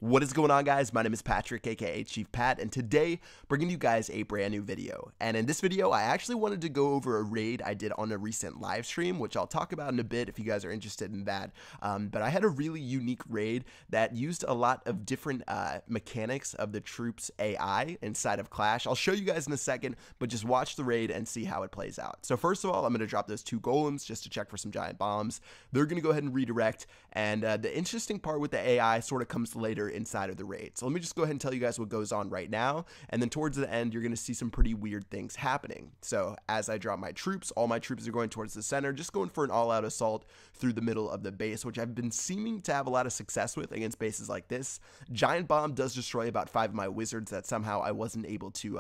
What is going on, guys? My name is Patrick, aka Chief Pat, and today bringing you guys a brand new video. And in this video, I actually wanted to go over a raid I did on a recent live stream, which I'll talk about in a bit if you guys are interested in that. But I had a really unique raid that used a lot of different mechanics of the troops AI inside of Clash. I'll show you guys in a second, but just watch the raid and see how it plays out. So first of all, I'm going to drop those 2 golems just to check for some giant bombs. They're going to go ahead and redirect, and the interesting part with the AI sort of comes later inside of the raid. So let me just go ahead and tell you guys what goes on right now, and then towards the end you're going to see some pretty weird things happening. So as I drop my troops, all my troops are going towards the center, just going for an all-out assault through the middle of the base, which I've been seeming to have a lot of success with against bases like this. Giant bomb does destroy about 5 of my wizards that somehow I wasn't able to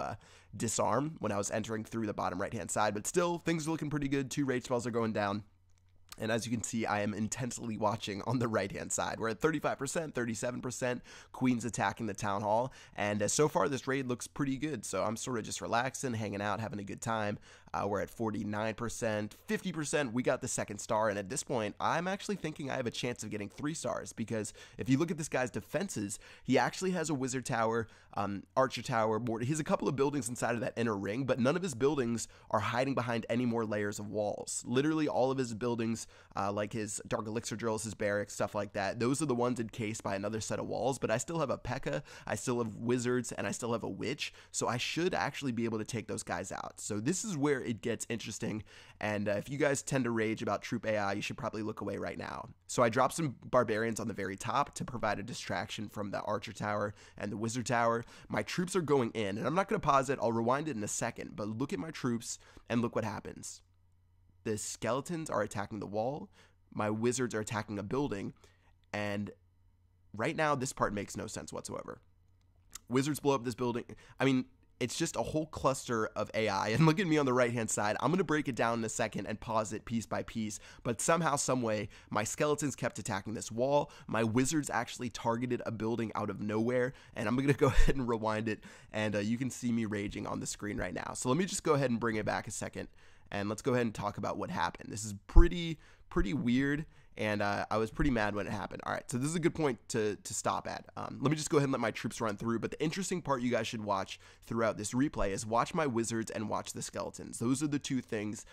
disarm when I was entering through the bottom right hand side, but still things are looking pretty good. 2 rage spells are going down. And as you can see, I am intensely watching on the right-hand side. We're at 35%, 37%, Queen's attacking the Town Hall, and so far this raid looks pretty good, so I'm sort of just relaxing, hanging out, having a good time. We're at 49%, 50%, we got the 2nd star, and at this point, I'm actually thinking I have a chance of getting 3 stars, because if you look at this guy's defenses, he actually has a Wizard Tower, Archer Tower, he has a couple of buildings inside of that inner ring, but none of his buildings are hiding behind any more layers of walls. Literally all of his buildings, like his Dark Elixir drills, his barracks, stuff like that, those are the ones encased by another set of walls, but I still have a P.E.K.K.A, I still have wizards, and I still have a witch, so I should actually be able to take those guys out. So this is where it gets interesting, and if you guys tend to rage about troop AI, you should probably look away right now. So I dropped some Barbarians on the very top to provide a distraction from the Archer Tower and the Wizard Tower. My troops are going in, and I'm not going to pause it, I'll rewind it in a second, but look at my troops, and look what happens. The skeletons are attacking the wall, my wizards are attacking a building, and right now this part makes no sense whatsoever. Wizards blow up this building. I mean, it's just a whole cluster of AI, and look at me on the right hand side. I'm going to break it down in a second and pause it piece by piece, but somehow, some way, my skeletons kept attacking this wall, my wizards actually targeted a building out of nowhere, and I'm going to go ahead and rewind it, and you can see me raging on the screen right now. So let me just go ahead and bring it back a second, and let's go ahead and talk about what happened. This is pretty weird, and I was pretty mad when it happened. All right, so this is a good point to stop at. Let me just go ahead and let my troops run through, but the interesting part you guys should watch throughout this replay is watch my wizards and watch the skeletons. Those are the 2 things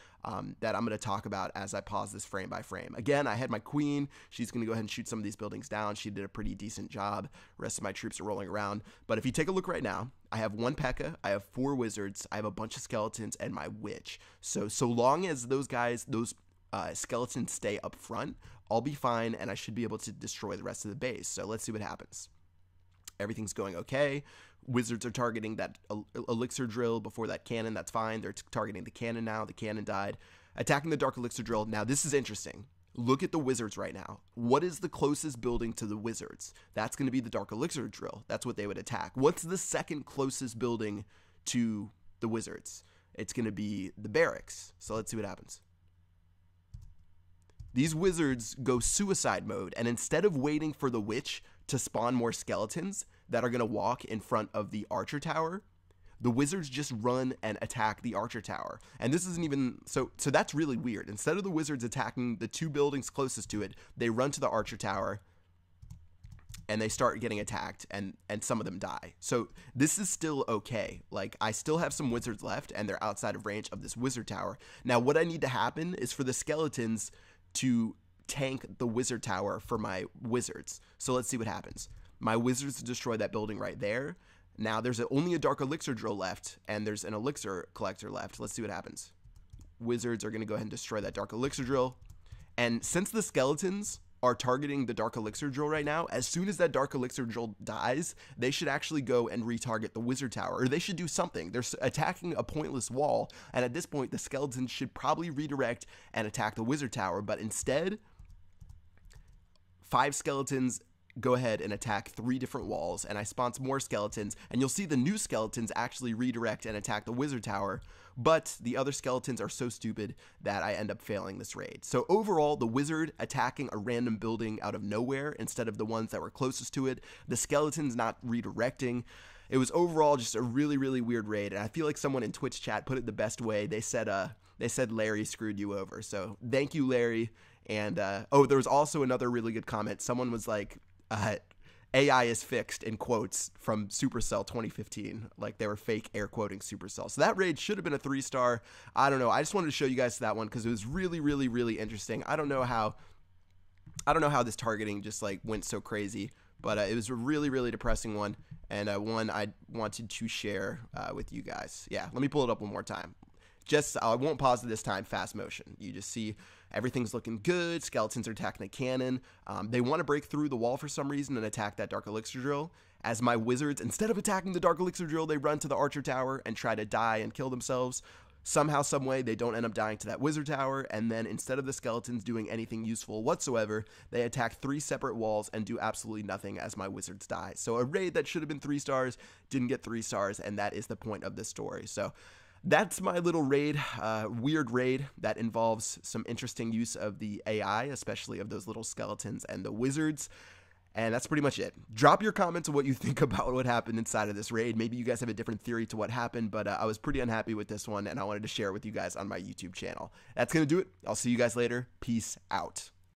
that I'm going to talk about as I pause this frame by frame. Again, I had my queen. She's going to go ahead and shoot some of these buildings down. She did a pretty decent job. The rest of my troops are rolling around, but if you take a look right now, I have 1 P.E.K.K.A, I have 4 wizards, I have a bunch of skeletons, and my witch. So long as those guys, skeletons stay up front, I'll be fine, and I should be able to destroy the rest of the base. So let's see what happens. Everything's going okay. Wizards are targeting that elixir drill before that cannon. That's fine. They're targeting the cannon now. The cannon died. Attacking the Dark Elixir drill. Now, this is interesting. Look at the wizards right now. What is the closest building to the wizards? That's going to be the Dark Elixir drill. That's what they would attack. What's the second closest building to the wizards? It's going to be the barracks. So let's see what happens. These wizards go suicide mode, and instead of waiting for the witch to spawn more skeletons that are going to walk in front of the Archer Tower, the wizards just run and attack the Archer Tower. And this isn't even, so that's really weird. Instead of the wizards attacking the 2 buildings closest to it, they run to the Archer Tower, and they start getting attacked, and some of them die. So this is still okay. Like, I still have some wizards left, and they're outside of range of this Wizard Tower. Now, what I need to happen is for the skeletons to tank the Wizard Tower for my wizards. So let's see what happens. My wizards destroy that building right there. Now there's only a Dark Elixir drill left, and there's an Elixir collector left. Let's see what happens. Wizards are going to go ahead and destroy that Dark Elixir drill. And since the skeletons are targeting the Dark Elixir drill right now, as soon as that Dark Elixir drill dies, they should actually go and retarget the Wizard Tower, or they should do something. They're attacking a pointless wall, and at this point, the skeletons should probably redirect and attack the Wizard Tower, but instead, 5 skeletons go ahead and attack 3 different walls, and I spawn some more skeletons, and you'll see the new skeletons actually redirect and attack the Wizard Tower, but the other skeletons are so stupid that I end up failing this raid. So overall, the wizard attacking a random building out of nowhere instead of the ones that were closest to it, the skeletons not redirecting. It was overall just a really weird raid, and I feel like someone in Twitch chat put it the best way. They said Larry screwed you over, so thank you, Larry. And oh, there was also another really good comment. Someone was like, AI is fixed in quotes from Supercell 2015. Like they were fake air quoting Supercell. So that raid should have been a 3-star. I don't know. I just wanted to show you guys that one because it was really, really, really interesting. I don't know how this targeting just like went so crazy, but it was a really, really depressing one, and one I wanted to share with you guys. Yeah, let me pull it up one more time. I won't pause it this time, fast motion. You just see everything's looking good. Skeletons are attacking a cannon. They want to break through the wall for some reason and attack that Dark Elixir Drill. As my wizards, instead of attacking the Dark Elixir Drill, they run to the Archer Tower and try to die and kill themselves. Somehow, someway, they don't end up dying to that Wizard Tower, and then instead of the skeletons doing anything useful whatsoever, they attack 3 separate walls and do absolutely nothing as my wizards die. So a raid that should have been 3 stars didn't get 3 stars, and that is the point of this story. So that's my little raid, weird raid that involves some interesting use of the AI, especially of those little skeletons and the wizards. And that's pretty much it. Drop your comments on what you think about what happened inside of this raid. Maybe you guys have a different theory to what happened, but I was pretty unhappy with this one, and I wanted to share it with you guys on my YouTube channel. That's going to do it. I'll see you guys later. Peace out.